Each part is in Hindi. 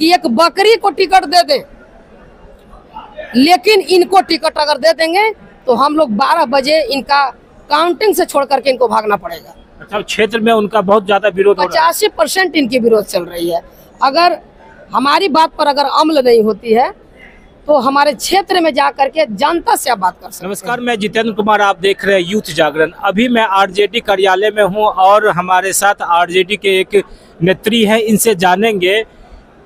कि एक बकरी को टिकट दे दें, लेकिन इनको टिकट अगर दे देंगे तो हम लोग 12 बजे इनका काउंटिंग से छोड़ करके इनको भागना पड़ेगा। अच्छा, क्षेत्र में उनका बहुत ज्यादा विरोध हो रहा है। 85% इनकी विरोध चल रही है। अगर हमारी बात पर अगर अमल नहीं होती है तो हमारे क्षेत्र में जा करके जनता से आप बात कर सकते हैं। नमस्कार, मैं जितेंद्र कुमार, आप देख रहे हैं यूथ जागरण। अभी मैं आरजेडी कार्यालय में हूं और हमारे साथ आरजेडी के एक नेत्री हैं। इनसे जानेंगे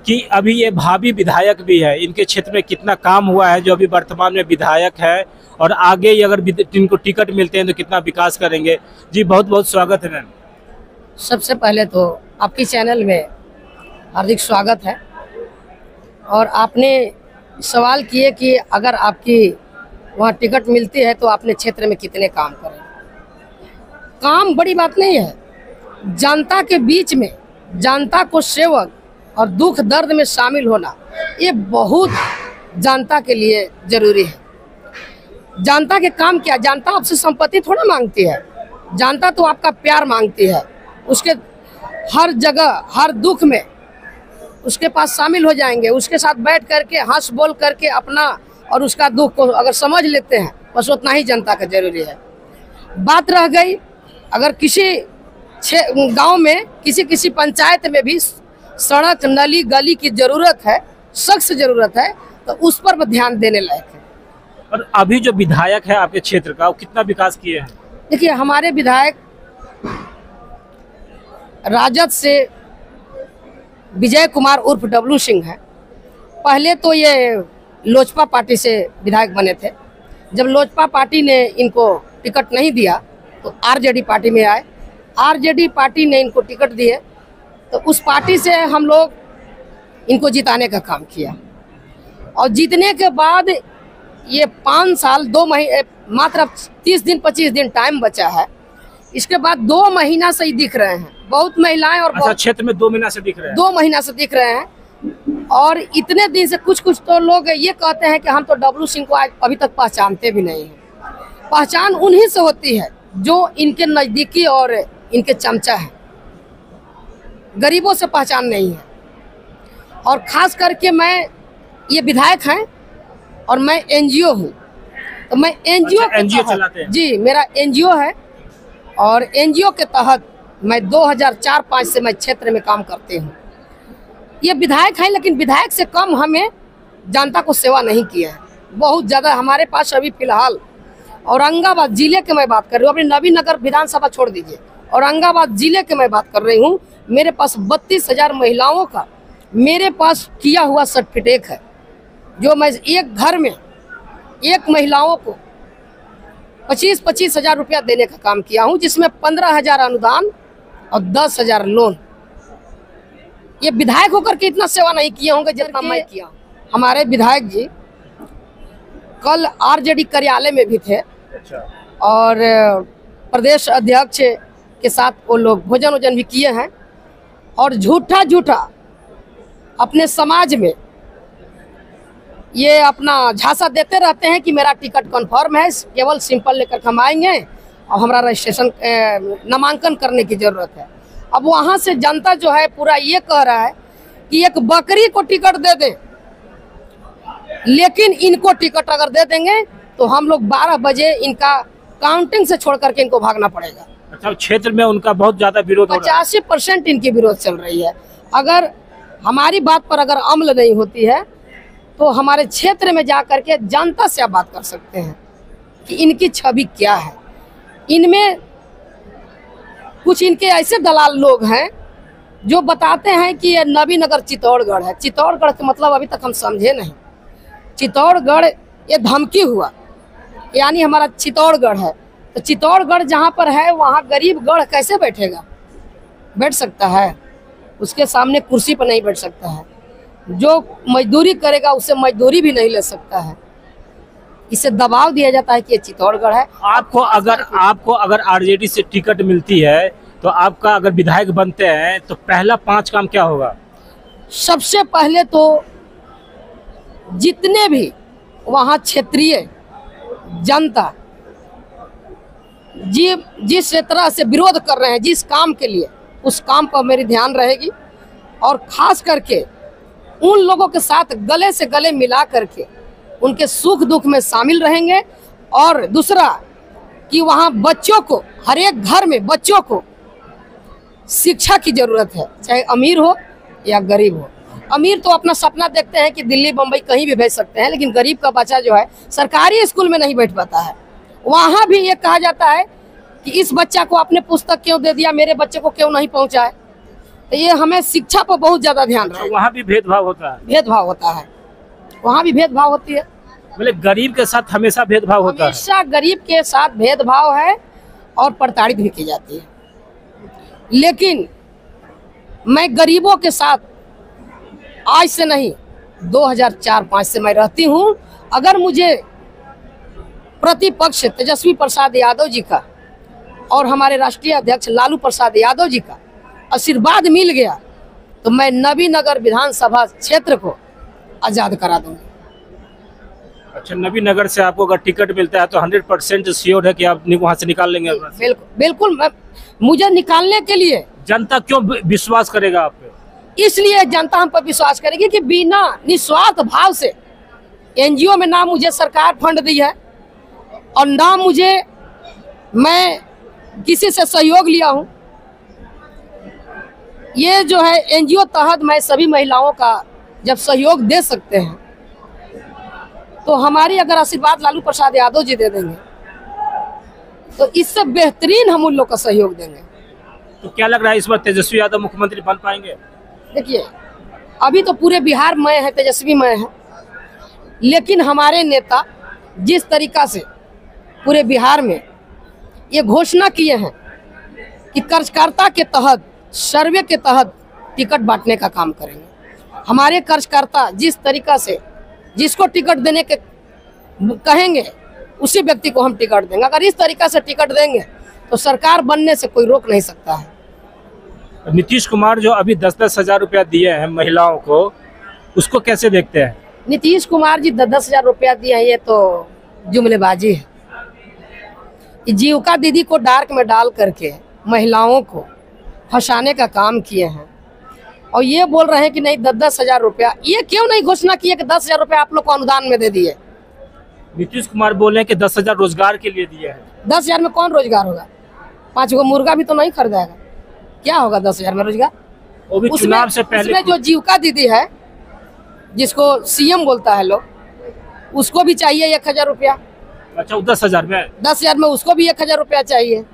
कि अभी ये भावी विधायक भी है, इनके क्षेत्र में कितना काम हुआ है जो अभी वर्तमान में विधायक है, और आगे अगर इनको टिकट मिलते हैं तो कितना विकास करेंगे। जी बहुत बहुत स्वागत है मैम। सबसे पहले तो आपकी चैनल में हार्दिक स्वागत है। और आपने सवाल किए कि अगर आपकी वहाँ टिकट मिलती है तो अपने क्षेत्र में कितने काम करें। काम बड़ी बात नहीं है, जनता के बीच में जनता को सेवक और दुख दर्द में शामिल होना ये बहुत जनता के लिए जरूरी है। जनता के काम क्या, जनता आपसे संपत्ति थोड़ा मांगती है, जनता तो आपका प्यार मांगती है। उसके हर जगह हर दुख में उसके पास शामिल हो जाएंगे, उसके साथ बैठ करके हंस बोल करके अपना और उसका दुख को अगर समझ लेते हैं, बस उतना ही जनता का जरूरी है। बात रह गई अगर किसी गांव में किसी पंचायत में भी सड़क नली गली की जरूरत है, सख्त जरूरत है, तो उस पर ध्यान देने लायक है। और अभी जो विधायक है आपके क्षेत्र का, वो कितना विकास किए हैं? देखिए, हमारे विधायक राजद से विजय कुमार उर्फ डब्लू सिंह है। पहले तो ये लोजपा पार्टी से विधायक बने थे। जब लोजपा पार्टी ने इनको टिकट नहीं दिया तो आरजेडी पार्टी में आए। आरजेडी पार्टी ने इनको टिकट दिए तो उस पार्टी से हम लोग इनको जिताने का काम किया। और जीतने के बाद ये 5 साल 2 महीने, मात्र 30 दिन 25 दिन टाइम बचा है। इसके बाद 2 महीना से ही दिख रहे हैं बहुत महिलाएं और क्षेत्र में 2 महीना से दिख रहे हैं। 2 महीना से दिख रहे हैं। और इतने दिन से कुछ तो लोग ये कहते हैं कि हम तो डब्लू सिंह को अभी तक पहचानते भी नहीं हैं। पहचान उन्हीं से होती है जो इनके नजदीकी और इनके चमचा है, गरीबों से पहचान नहीं है। और खास करके मैं ये विधायक हैं और मैं एनजीओ हूँ, तो मैं एनजीओ चलाते हैं। जी, मेरा एनजीओ है और एनजीओ के तहत मैं 2004-05 से मैं क्षेत्र में काम करती हूँ। ये विधायक है, लेकिन विधायक से कम हमें जनता को सेवा नहीं किया है। बहुत ज़्यादा हमारे पास अभी फिलहाल औरंगाबाद जिले के मैं बात कर रही हूँ, अपनी नवीनगर विधानसभा छोड़ दीजिए, औरंगाबाद जिले के मैं बात कर रही हूँ। मेरे पास 32,000 महिलाओं का मेरे पास किया हुआ सर्टिफिकेट है, जो मैं एक घर में एक महिलाओं को 25-25 हजार रुपया देने का काम किया हूँ, जिसमें 15,000 अनुदान और 10,000 लोन। ये विधायक होकर के इतना सेवा नहीं किए होंगे जितना मैं किया। हमारे विधायक जी कल आरजेडी कार्यालय में भी थे। अच्छा। और प्रदेश अध्यक्ष के साथ वो लोग भोजन वोजन भी किए हैं। और झूठा अपने समाज में ये अपना झांसा देते रहते हैं कि मेरा टिकट कन्फर्म है, केवल सिंपल लेकर हम आएंगे और हमारा रजिस्ट्रेशन नामांकन करने की ज़रूरत है। अब वहाँ से जनता जो है पूरा ये कह रहा है कि एक बकरी को टिकट दे दें, लेकिन इनको टिकट अगर दे देंगे तो हम लोग 12 बजे इनका काउंटिंग से छोड़ करके इनको भागना पड़ेगा। अच्छा, क्षेत्र में उनका बहुत ज्यादा विरोध हो रहा है। 85% इनकी विरोध चल रही है। अगर हमारी बात पर अगर अमल नहीं होती है तो हमारे क्षेत्र में जा करके जनता से आप बात कर सकते हैं कि इनकी छवि क्या है। इनमें कुछ इनके ऐसे दलाल लोग हैं जो बताते हैं कि ये नवीनगर चित्तौड़गढ़ है। चित्तौड़गढ़ का मतलब अभी तक हम समझे नहीं। चित्तौड़गढ़ ये धमकी हुआ, यानी हमारा चित्तौड़गढ़ है, तो चित्तौड़गढ़ जहाँ पर है वहाँ गरीब गढ़ कैसे बैठेगा? बैठ सकता है? उसके सामने कुर्सी पर नहीं बैठ सकता है। जो मजदूरी करेगा उससे मजदूरी भी नहीं ले सकता है। इसे दबाव दिया जाता है कि ये चित्तौड़गढ़ है। आपको अगर आरजेडी से टिकट मिलती है तो आपका अगर विधायक बनते हैं तो पहला 5 काम क्या होगा? सबसे पहले तो जितने भी वहाँ क्षेत्रीय जनता जिस तरह से विरोध कर रहे हैं जिस काम के लिए, उस काम पर मेरी ध्यान रहेगी। और खास करके उन लोगों के साथ गले से गले मिला करके उनके सुख दुख में शामिल रहेंगे। और दूसरा कि वहाँ बच्चों को, हर एक घर में बच्चों को शिक्षा की जरूरत है, चाहे अमीर हो या गरीब हो। अमीर तो अपना सपना देखते हैं कि दिल्ली बम्बई कहीं भी भेज सकते हैं, लेकिन गरीब का बच्चा जो है सरकारी स्कूल में नहीं बैठ पाता है। वहाँ भी ये कहा जाता है कि इस बच्चा को आपने पुस्तक क्यों दे दिया, मेरे बच्चे को क्यों नहीं पहुँचाए। तो ये हमें शिक्षा पर बहुत ज़्यादा ध्यान रहे। वहाँ भी भेदभाव होता है? भेदभाव होता है, वहाँ भी भेदभाव होती है। मतलब गरीब के साथ हमेशा भेदभाव होता है? हमेशा गरीब के साथ भेदभाव है और प्रताड़ित भी की जाती है। लेकिन मैं गरीबों के साथ आज से नहीं, 2004-05 से मैं रहती हूँ। अगर मुझे प्रतिपक्ष तेजस्वी प्रसाद यादव जी का और हमारे राष्ट्रीय अध्यक्ष लालू प्रसाद यादव जी का आशीर्वाद मिल गया तो मैं नबीनगर विधानसभा क्षेत्र को आज़ाद करा दूंगी। अच्छा, नबीनगर से आपको अगर टिकट मिलता है तो 100% श्योर है कि आप वहाँ से निकाल लेंगे? बिल्कुल। मुझे निकालने के लिए जनता क्यों विश्वास करेगा आप पे? इसलिए जनता हम पर विश्वास करेगी कि बिना निस्वार्थ भाव से एनजीओ में ना मुझे सरकार फंड दी है और ना मैं किसी से सहयोग लिया हूँ। ये जो है एनजीओ तहत मैं सभी महिलाओं का जब सहयोग दे सकते हैं तो हमारी अगर आशीर्वाद लालू प्रसाद यादव जी दे देंगे तो इससे बेहतरीन हम उन लोग का सहयोग देंगे। तो क्या लग रहा है इस बार तेजस्वी यादव मुख्यमंत्री बन पाएंगे? देखिए, अभी तो पूरे बिहार में है, तेजस्वी में है, लेकिन हमारे नेता जिस तरीका से पूरे बिहार में ये घोषणा किए हैं कि कार्यकर्ता के तहत, सर्वे के तहत टिकट बांटने का काम करेंगे। हमारे कार्यकर्ता जिस तरीका से जिसको टिकट देने के कहेंगे उसी व्यक्ति को हम टिकट देंगे। अगर इस तरीका से टिकट देंगे तो सरकार बनने से कोई रोक नहीं सकता है। नीतीश कुमार जो अभी 10-10 हज़ार रुपया दिए हैं महिलाओं को, उसको कैसे देखते हैं? नीतीश कुमार जी 10-10 हज़ार रुपया दिए हैं, ये तो जुमलेबाजी है। जीविका दीदी को डार्क में डाल करके महिलाओं को फंसाने का काम किए हैं और ये बोल रहे हैं कि नहीं 10-10 हज़ार रुपया। ये क्यों नहीं घोषणा किए कि 10 हज़ार रुपया आप लोग को अनुदान में दे दिए? नीतीश कुमार बोल रहे हैं कि 10 हज़ार रोजगार के लिए दिए हैं। 10 हज़ार में कौन रोजगार होगा? 5 गो मुर्गा भी तो नहीं खरीदेगा, क्या होगा 10 हज़ार में रोजगार? वो भी चुनाव से पहले। उसमें जो जीविका दीदी है जिसको सीएम बोलता है लोग, उसको भी चाहिए 1,000 रुपया। अच्छा, 10 हज़ार में? 10 हज़ार में उसको भी 1,000 रुपया चाहिए।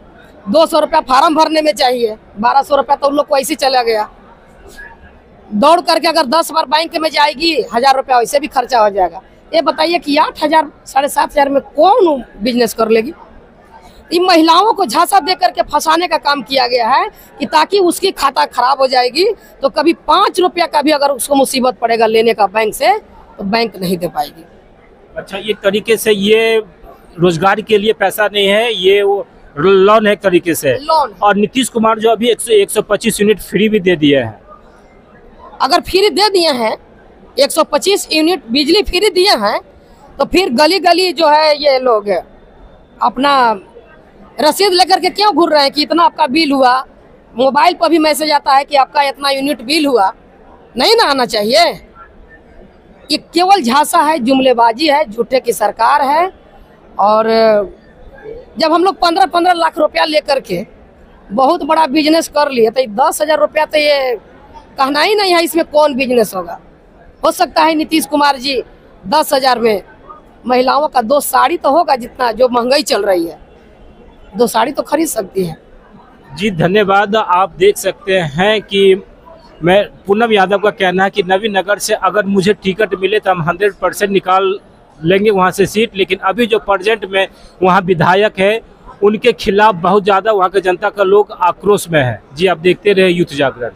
200 रुपया फार्म भरने में चाहिए। 1200 रुपया तो उन लोग को ऐसे चला गया। दौड़ करके अगर 10 बार बैंक में जाएगी 1,000 रुपया वैसे भी खर्चा हो जाएगा। ये बताइए कि 8,000 7,500 में कौन बिजनेस कर लेगी? इन महिलाओं को झांसा दे करके फंसाने का काम किया गया है कि ताकि उसकी खाता खराब हो जाएगी तो कभी 5 रुपया का भी अगर उसको मुसीबत पड़ेगा लेने का बैंक से तो बैंक नहीं दे पाएगी। अच्छा, ये तरीके से ये रोजगार के लिए पैसा नहीं है, ये वो लोन है एक तरीके से। लोन। और नीतीश कुमार जो अभी 125 यूनिट फ्री भी दे दिए हैं। अगर फ्री दे दिए हैं, 125 यूनिट बिजली फ्री दिए हैं, तो फिर गली गली जो है ये लोग अपना रसीद लेकर के क्यों घूर रहे हैं कि इतना आपका बिल हुआ? मोबाइल पर भी मैसेज आता है कि आपका इतना यूनिट बिल हुआ। नहीं ना आना चाहिए। ये केवल झांसा है, जुमलेबाजी है, झूठे की सरकार है। और जब हम लोग 15-15 लाख रुपया लेकर के बहुत बड़ा बिजनेस कर लिए तो 10 हज़ार रुपया तो ये कहना ही नहीं है इसमें कौन बिजनेस होगा। हो सकता है नीतीश कुमार जी 10 हज़ार में महिलाओं का 2 साड़ी तो होगा, जितना जो महंगाई चल रही है 2 साड़ी तो खरीद सकती है। जी धन्यवाद। आप देख सकते हैं कि मैं पूनम यादव का कहना है कि नबीनगर से अगर मुझे टिकट मिले तो हम 100% निकाल लेंगे वहाँ से सीट। लेकिन अभी जो प्रेजेंट में वहाँ विधायक है उनके खिलाफ बहुत ज़्यादा वहाँ के जनता का लोग आक्रोश में है। जी आप देखते रहे यूथ जागरण।